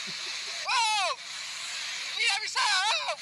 Oh, dia bisa. Oh.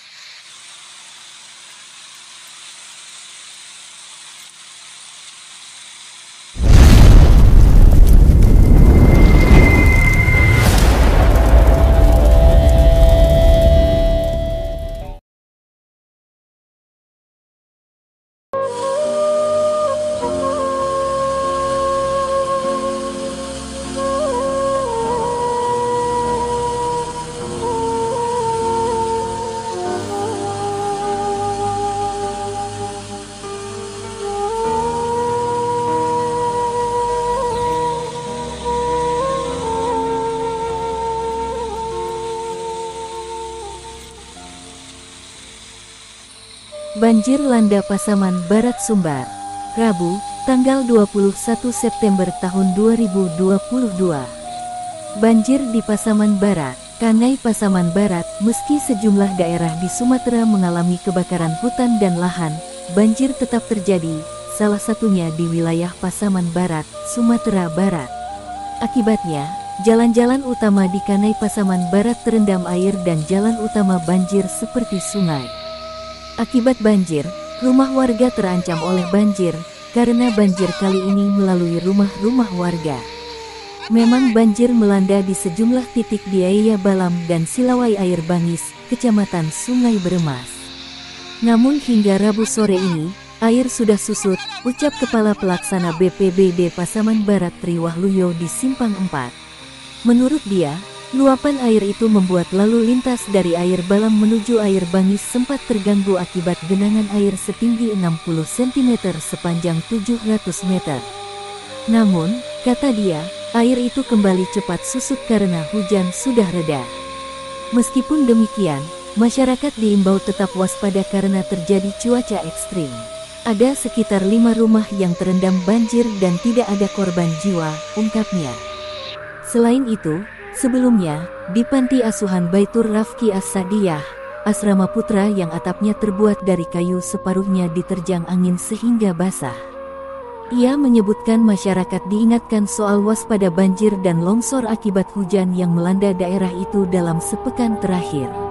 Banjir landa Pasaman Barat Sumbar. Rabu, tanggal 21 September tahun 2022. Banjir di Pasaman Barat. Kanai Pasaman Barat, meski sejumlah daerah di Sumatera mengalami kebakaran hutan dan lahan, banjir tetap terjadi, salah satunya di wilayah Pasaman Barat, Sumatera Barat. Akibatnya, jalan-jalan utama di Kanai Pasaman Barat terendam air dan jalan utama banjir seperti sungai. Akibat banjir, rumah warga terancam oleh banjir, karena banjir kali ini melalui rumah-rumah warga. Memang banjir melanda di sejumlah titik di Ayah Balam dan Silawai Air Bangis, Kecamatan Sungai Beremas. Namun hingga Rabu sore ini, air sudah susut, ucap Kepala Pelaksana BPBD Pasaman Barat Triwahluyo di Simpang 4. Menurut dia, luapan air itu membuat lalu lintas dari Air Balam menuju Air Bangis sempat terganggu akibat genangan air setinggi 60 cm sepanjang 700 meter. Namun, kata dia, air itu kembali cepat susut karena hujan sudah reda. Meskipun demikian, masyarakat diimbau tetap waspada karena terjadi cuaca ekstrim. Ada sekitar 5 rumah yang terendam banjir dan tidak ada korban jiwa, ungkapnya. Selain itu, sebelumnya, di Panti Asuhan Baitur Rafki As-Sadiyah, asrama putra yang atapnya terbuat dari kayu separuhnya diterjang angin sehingga basah. Ia menyebutkan masyarakat diingatkan soal waspada banjir dan longsor akibat hujan yang melanda daerah itu dalam sepekan terakhir.